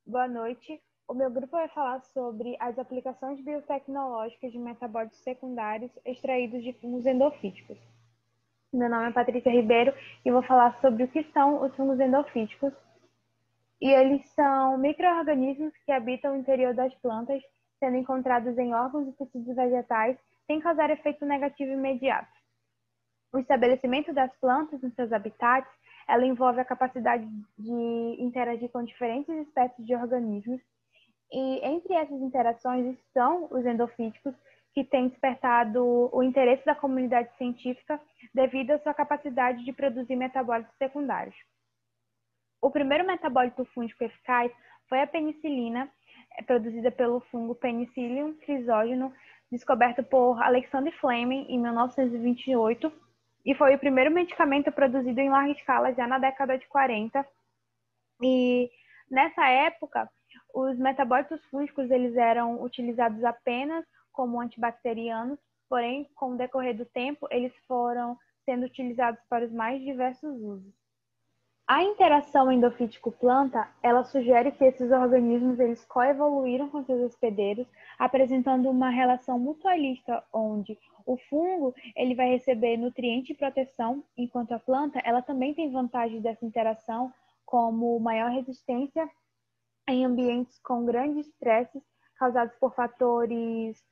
Boa noite. O meu grupo vai falar sobre as aplicações biotecnológicas de metabólitos secundários extraídos de fungos endofíticos. Meu nome é Patrícia Ribeiro e vou falar sobre o que são os fungos endofíticos. E eles são micro-organismos que habitam o interior das plantas, sendo encontrados em órgãos e tecidos vegetais, sem causar efeito negativo imediato. O estabelecimento das plantas nos seus habitats, ela envolve a capacidade de interagir com diferentes espécies de organismos, e entre essas interações estão os endofíticos, que têm despertado o interesse da comunidade científica devido à sua capacidade de produzir metabólitos secundários. O primeiro metabólito fúngico eficaz foi a penicilina, produzida pelo fungo Penicillium crisógeno, descoberto por Alexander Fleming em 1928, e foi o primeiro medicamento produzido em larga escala já na década de 40. E nessa época, os metabólitos fúngicos eles eram utilizados apenas como antibacterianos, porém, com o decorrer do tempo, eles foram sendo utilizados para os mais diversos usos. A interação endofítico-planta, ela sugere que esses organismos eles coevoluíram com seus hospedeiros, apresentando uma relação mutualista, onde o fungo ele vai receber nutriente e proteção, enquanto a planta ela também tem vantagem dessa interação, como maior resistência em ambientes com grandes estresses causados por fatores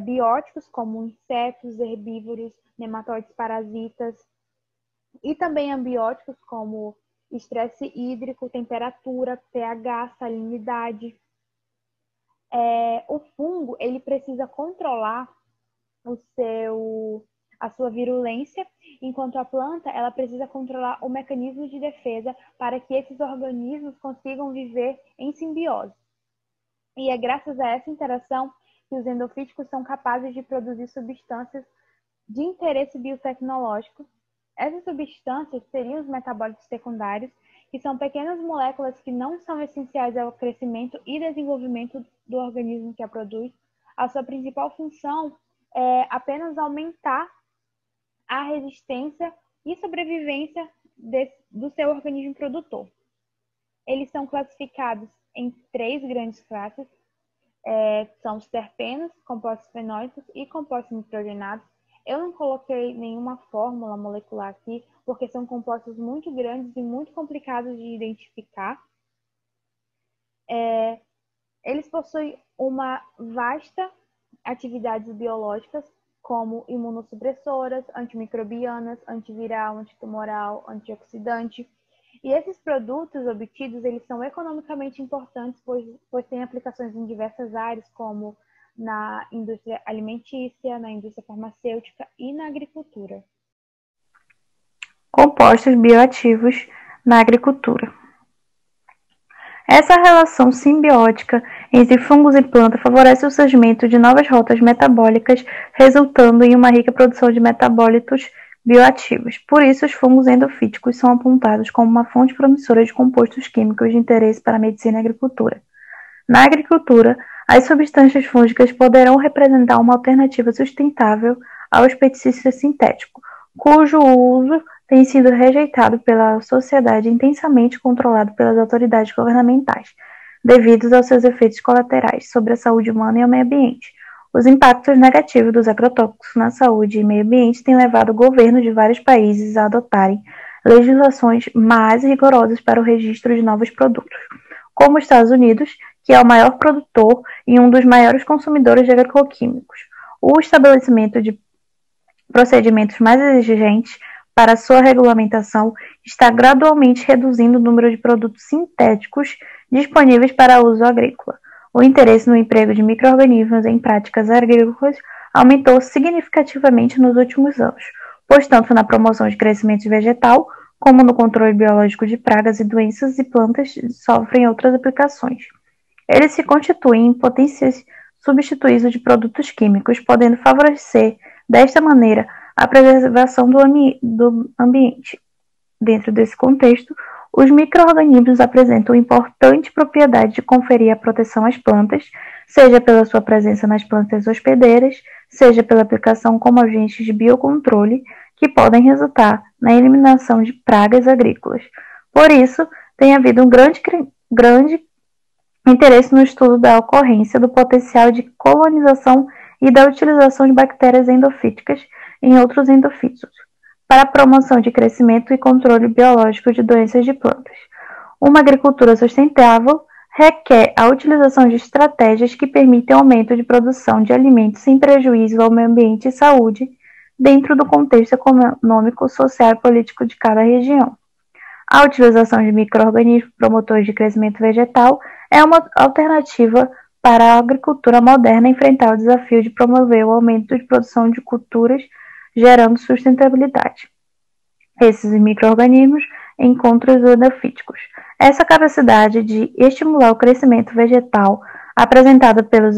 bióticos, como insetos, herbívoros, nematóides, parasitas, e também ambióticos, como estresse hídrico, temperatura, pH, salinidade. O fungo ele precisa controlar a sua virulência, enquanto a planta ela precisa controlar o mecanismo de defesa para que esses organismos consigam viver em simbiose. E é graças a essa interação que os endofíticos são capazes de produzir substâncias de interesse biotecnológico. Essas substâncias seriam os metabólitos secundários, que são pequenas moléculas que não são essenciais ao crescimento e desenvolvimento do organismo que a produz. A sua principal função é apenas aumentar a resistência e sobrevivência do seu organismo produtor. Eles são classificados em 3 grandes classes, são os terpenos, compostos fenólicos e compostos nitrogenados. Eu não coloquei nenhuma fórmula molecular aqui, porque são compostos muito grandes e muito complicados de identificar. Eles possuem uma vasta atividades biológicas, como imunossupressoras, antimicrobianas, antiviral, antitumoral, antioxidante. E esses produtos obtidos, eles são economicamente importantes, pois têm aplicações em diversas áreas, como na indústria alimentícia, na indústria farmacêutica e na agricultura. Compostos bioativos na agricultura. Essa relação simbiótica entre fungos e plantas favorece o surgimento de novas rotas metabólicas, resultando em uma rica produção de metabólitos bioativos. Por isso, os fungos endofíticos são apontados como uma fonte promissora de compostos químicos de interesse para a medicina e a agricultura. Na agricultura, as substâncias fúngicas poderão representar uma alternativa sustentável aos pesticidas sintéticos, cujo uso tem sido rejeitado pela sociedade e intensamente controlado pelas autoridades governamentais, devido aos seus efeitos colaterais sobre a saúde humana e o meio ambiente. Os impactos negativos dos agrotóxicos na saúde e meio ambiente têm levado o governo de vários países a adotarem legislações mais rigorosas para o registro de novos produtos, como os Estados Unidos, que é o maior produtor e um dos maiores consumidores de agroquímicos. O estabelecimento de procedimentos mais exigentes para sua regulamentação está gradualmente reduzindo o número de produtos sintéticos disponíveis para uso agrícola. O interesse no emprego de micro-organismos em práticas agrícolas aumentou significativamente nos últimos anos, pois tanto na promoção de crescimento vegetal, como no controle biológico de pragas e doenças e plantas sofrem outras aplicações. Eles se constituem em potenciais substituídos de produtos químicos, podendo favorecer, desta maneira, a preservação do ambiente. Dentro desse contexto, os micro-organismos apresentam importante propriedade de conferir a proteção às plantas, seja pela sua presença nas plantas hospedeiras, seja pela aplicação como agentes de biocontrole, que podem resultar na eliminação de pragas agrícolas. Por isso, tem havido um grande interesse no estudo da ocorrência do potencial de colonização e da utilização de bactérias endofíticas em outros endofítos, para a promoção de crescimento e controle biológico de doenças de plantas. Uma agricultura sustentável requer a utilização de estratégias que permitem o aumento de produção de alimentos sem prejuízo ao meio ambiente e saúde, dentro do contexto econômico, social e político de cada região. A utilização de micro-organismos promotores de crescimento vegetal é uma alternativa para a agricultura moderna enfrentar o desafio de promover o aumento de produção de culturas, gerando sustentabilidade. Esses micro-organismos encontram os endofíticos. Essa capacidade de estimular o crescimento vegetal, apresentada pelos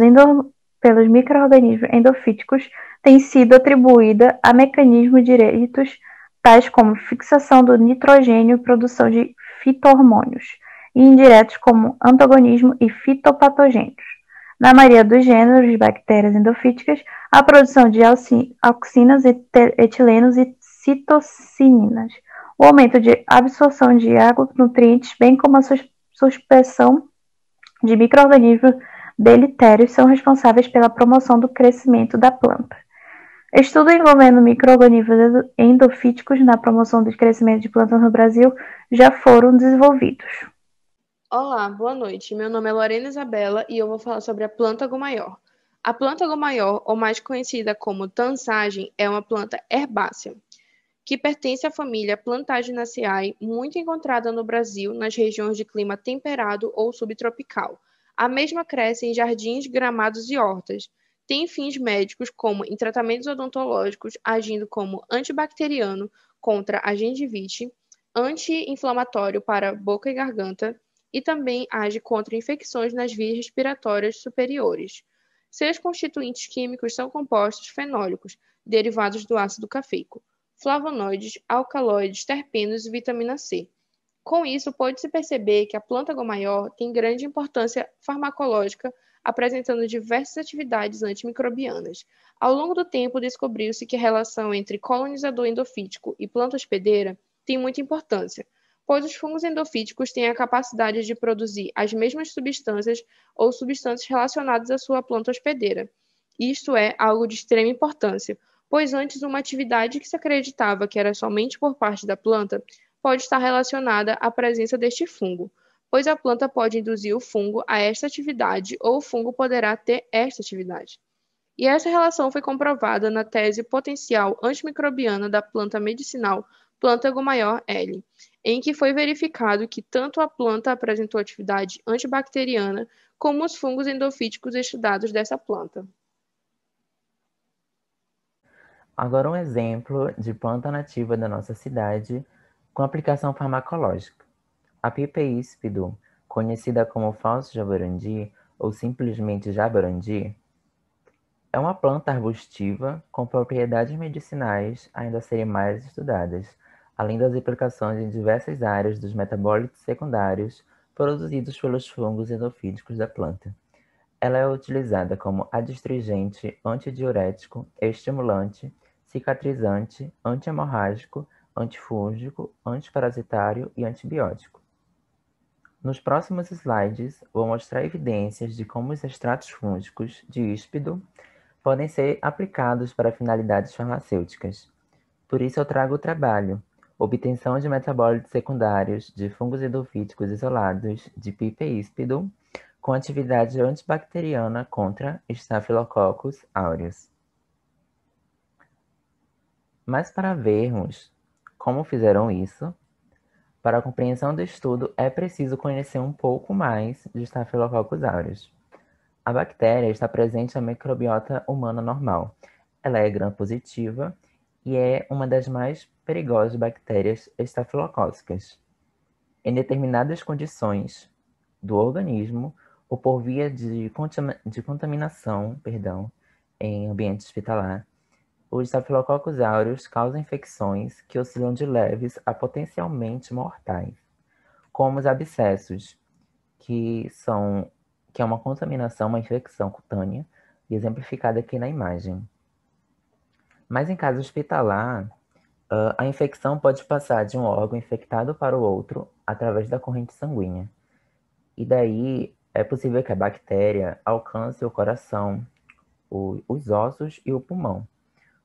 micro-organismos endofíticos, tem sido atribuída a mecanismos diretos tais como fixação do nitrogênio e produção de fito-hormônios, e indiretos como antagonismo e fitopatogênios. Na maioria dos gêneros de bactérias endofíticas, a produção de auxinas, etilenos e citocinas, o aumento de absorção de agronutrientes, bem como a suspensão de micro-organismos deletérios são responsáveis pela promoção do crescimento da planta. Estudos envolvendo micro-organismos endofíticos na promoção do crescimento de plantas no Brasil já foram desenvolvidos. Olá, boa noite. Meu nome é Lorena Isabela e eu vou falar sobre a planta gomaior. A planta gomaior, ou mais conhecida como tansagem, é uma planta herbácea, que pertence à família Plantaginaceae, muito encontrada no Brasil nas regiões de clima temperado ou subtropical. A mesma cresce em jardins, gramados e hortas. Tem fins médicos, como em tratamentos odontológicos, agindo como antibacteriano contra a gengivite, anti-inflamatório para boca e garganta, e também age contra infecções nas vias respiratórias superiores. Seus constituintes químicos são compostos fenólicos, derivados do ácido cafeico, flavonoides, alcaloides, terpenos e vitamina C. Com isso, pode-se perceber que a planta gomaior tem grande importância farmacológica, apresentando diversas atividades antimicrobianas. Ao longo do tempo, descobriu-se que a relação entre colonizador endofítico e planta hospedeira tem muita importância, pois os fungos endofíticos têm a capacidade de produzir as mesmas substâncias ou substâncias relacionadas à sua planta hospedeira. Isto é algo de extrema importância, pois antes uma atividade que se acreditava que era somente por parte da planta pode estar relacionada à presença deste fungo, pois a planta pode induzir o fungo a esta atividade ou o fungo poderá ter esta atividade. E essa relação foi comprovada na tese potencial antimicrobiana da planta medicinal Planta gomaior L, em que foi verificado que tanto a planta apresentou atividade antibacteriana como os fungos endofíticos estudados dessa planta. Agora um exemplo de planta nativa da nossa cidade com aplicação farmacológica. A pipa híspido, conhecida como falso jaborandi ou simplesmente jaborandi, é uma planta arbustiva com propriedades medicinais ainda a serem mais estudadas, além das aplicações em diversas áreas dos metabólitos secundários produzidos pelos fungos endofíticos da planta. Ela é utilizada como adstringente, antidiurético, estimulante, cicatrizante, anti-hemorrágico, antifúngico, antiparasitário e antibiótico. Nos próximos slides, vou mostrar evidências de como os extratos fúngicos de híspido podem ser aplicados para finalidades farmacêuticas. Por isso eu trago o trabalho obtenção de metabólitos secundários de fungos endofíticos isolados de pipa híspido com atividade antibacteriana contra Staphylococcus aureus. Mas para vermos como fizeram isso, para a compreensão do estudo é preciso conhecer um pouco mais de Staphylococcus aureus. A bactéria está presente na microbiota humana normal. Ela é gram-positiva e é uma das mais perigosas bactérias estafilocócicas. Em determinadas condições do organismo, ou por via de contaminação, em ambiente hospitalar, os Staphylococcus aureus causam infecções que oscilam de leves a potencialmente mortais, como os abscessos, que é uma contaminação, uma infecção cutânea, exemplificada aqui na imagem. Mas em caso hospitalar, a infecção pode passar de um órgão infectado para o outro através da corrente sanguínea. E daí, é possível que a bactéria alcance o coração, os ossos e o pulmão,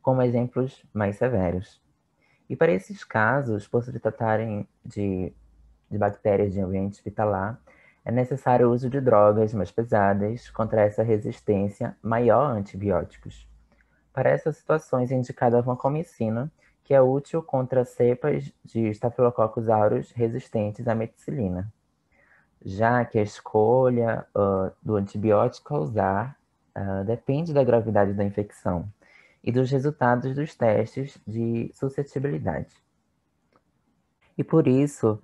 como exemplos mais severos. E para esses casos, por se tratarem de bactérias de ambiente hospitalar, é necessário o uso de drogas mais pesadas contra essa resistência maior a antibióticos. Para essas situações é indicada a vancomicina, que é útil contra cepas de Staphylococcus aureus resistentes à meticilina, já que a escolha do antibiótico a usar depende da gravidade da infecção e dos resultados dos testes de suscetibilidade. E por isso,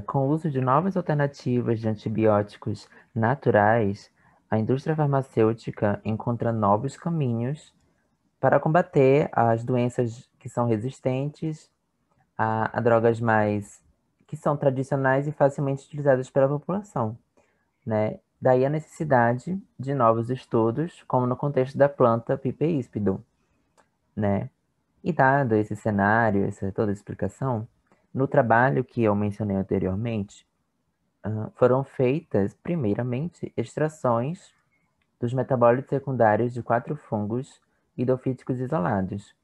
com o uso de novas alternativas de antibióticos naturais, a indústria farmacêutica encontra novos caminhos para combater as doenças que são resistentes a drogas mais que são tradicionais e facilmente utilizadas pela população, né? Daí a necessidade de novos estudos, como no contexto da planta Piper hispidum, né? E dado esse cenário, toda a explicação, no trabalho que eu mencionei anteriormente, foram feitas, primeiramente, extrações dos metabólitos secundários de 4 fungos hidrofíticos isolados.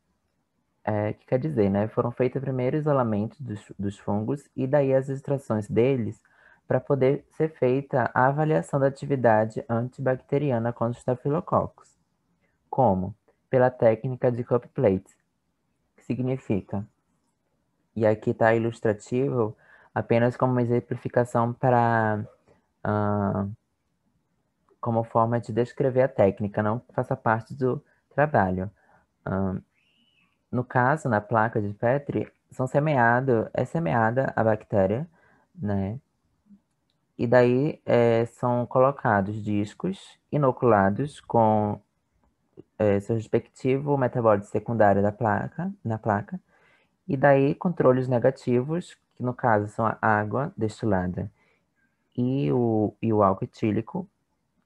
Que quer dizer, né? Foram feitos primeiro isolamentos dos fungos e daí as extrações deles para poder ser feita a avaliação da atividade antibacteriana contra os estafilococos. Como? Pela técnica de cup plate, que significa, e aqui está ilustrativo, apenas como uma exemplificação para como forma de descrever a técnica, não faça parte do trabalho. No caso, na placa de Petri, é semeada a bactéria, né? E daí são colocados discos inoculados com seu respectivo metabólito secundário na placa, e daí controles negativos, que no caso são a água destilada e o álcool etílico,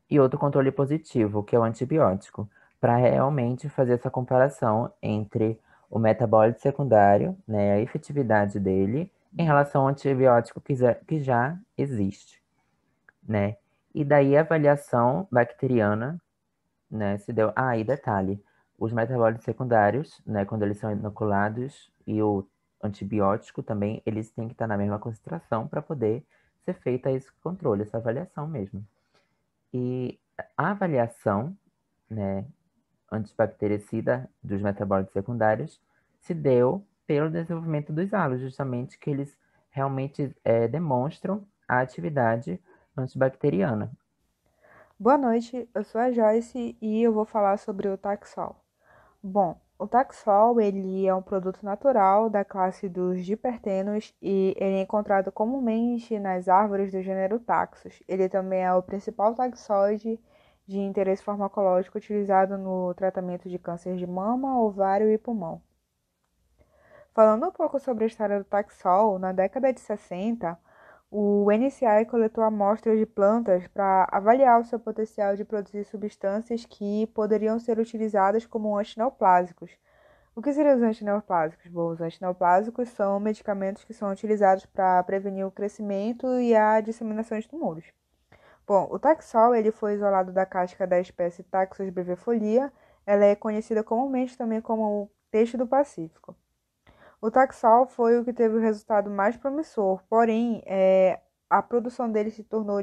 e outro controle positivo, que é o antibiótico, para realmente fazer essa comparação entre o metabólito secundário, né, a efetividade dele, em relação ao antibiótico que já existe, né? E daí a avaliação bacteriana, né, se deu... Ah, e detalhe, os metabólitos secundários, né, quando eles são inoculados, e o antibiótico também, eles têm que estar na mesma concentração para poder ser feita esse controle, essa avaliação mesmo. E a avaliação, né, antibactericida dos metabólitos secundários se deu pelo desenvolvimento dos halos, justamente que eles realmente demonstram a atividade antibacteriana. Boa noite, eu sou a Joyce e eu vou falar sobre o Taxol. Bom, o Taxol ele é um produto natural da classe dos dipertenos e ele é encontrado comumente nas árvores do gênero Taxus. Ele também é o principal taxoide de interesse farmacológico utilizado no tratamento de câncer de mama, ovário e pulmão. Falando um pouco sobre a história do Taxol, na década de 60, o NCI coletou amostras de plantas para avaliar o seu potencial de produzir substâncias que poderiam ser utilizadas como antineoplásicos. O que seriam os antineoplásicos? Bom, os antineoplásicos são medicamentos que são utilizados para prevenir o crescimento e a disseminação de tumores. Bom, o Taxol ele foi isolado da casca da espécie Taxus brevifolia. Ela é conhecida comumente também como peixe do Pacífico. O Taxol foi o que teve o resultado mais promissor, porém, a produção dele se tornou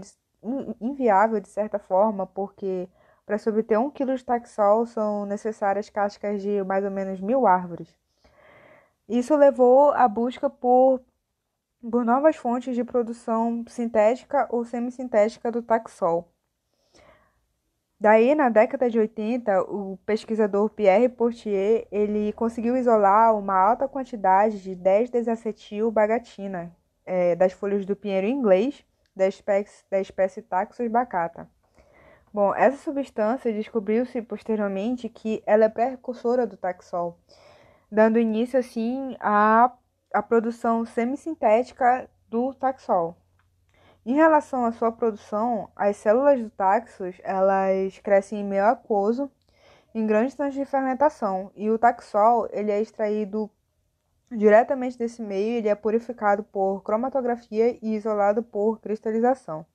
inviável de certa forma, porque para se obter 1 kg de Taxol são necessárias cascas de mais ou menos 1.000 árvores. Isso levou à busca por novas fontes de produção sintética ou semissintética do Taxol. Daí, na década de 80, o pesquisador Pierre Portier ele conseguiu isolar uma alta quantidade de 10-desacetil-bagatina das folhas do pinheiro inglês da espécie Taxus baccata. Bom, essa substância descobriu-se posteriormente que ela é precursora do Taxol, dando início assim à produção semissintética do Taxol. Em relação à sua produção, as células do Taxus, elas crescem em meio aquoso, em grandes tanques de fermentação, e o Taxol, ele é extraído diretamente desse meio, ele é purificado por cromatografia e isolado por cristalização.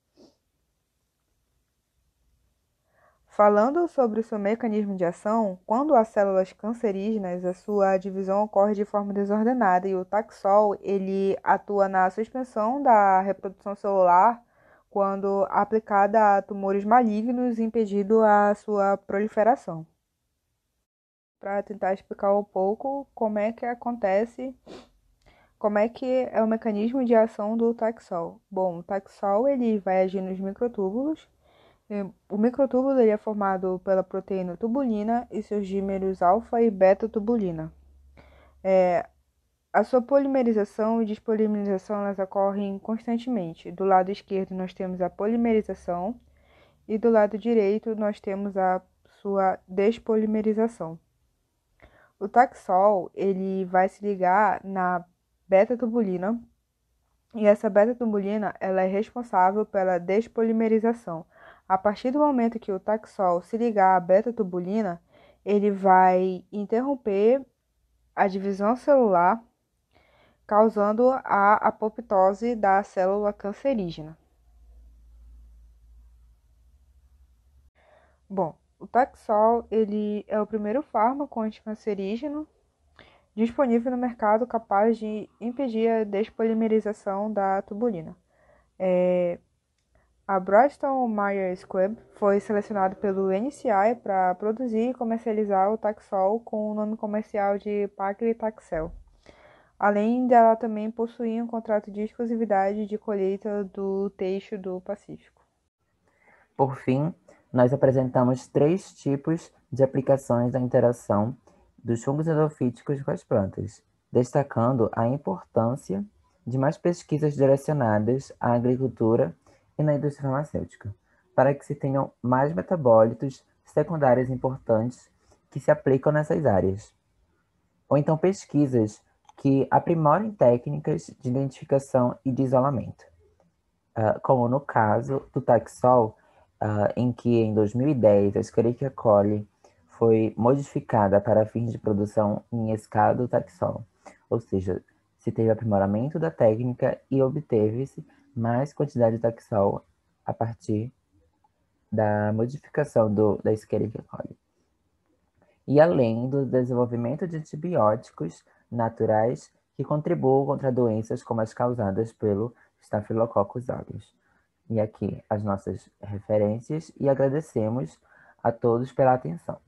Falando sobre o seu mecanismo de ação, quando há células cancerígenas, a sua divisão ocorre de forma desordenada e o Taxol ele atua na suspensão da reprodução celular quando aplicada a tumores malignos, impedindo a sua proliferação. Para tentar explicar um pouco como é que acontece, como é que é o mecanismo de ação do Taxol. Bom, o Taxol ele vai agir nos microtúbulos. O microtúbulo ele é formado pela proteína tubulina e seus dímeros alfa e beta tubulina. A sua polimerização e despolimerização elas ocorrem constantemente. Do lado esquerdo nós temos a polimerização e do lado direito nós temos a sua despolimerização. O Taxol ele vai se ligar na beta-tubulina e essa beta-tubulina ela é responsável pela despolimerização. A partir do momento que o Taxol se ligar à beta-tubulina, ele vai interromper a divisão celular, causando a apoptose da célula cancerígena. Bom, o Taxol ele é o primeiro fármaco anticancerígeno disponível no mercado capaz de impedir a despolimerização da tubulina. A Bristol Myers Squibb foi selecionada pelo NCI para produzir e comercializar o Taxol com o nome comercial de Paclitaxel, além dela também possuir um contrato de exclusividade de colheita do Teixo do Pacífico. Por fim, nós apresentamos 3 tipos de aplicações da interação dos fungos endofíticos com as plantas, destacando a importância de mais pesquisas direcionadas à agricultura e na indústria farmacêutica, para que se tenham mais metabólitos secundários importantes que se aplicam nessas áreas. Ou então pesquisas que aprimorem técnicas de identificação e de isolamento, como no caso do Taxol, em que em 2010 a Escherichia coli foi modificada para fins de produção em escala do Taxol, ou seja, se teve aprimoramento da técnica e obteve-se mais quantidade de Taxol a partir da modificação da Escherichia coli. E além do desenvolvimento de antibióticos naturais que contribuam contra doenças como as causadas pelo Staphylococcus aureus. E aqui as nossas referências e agradecemos a todos pela atenção.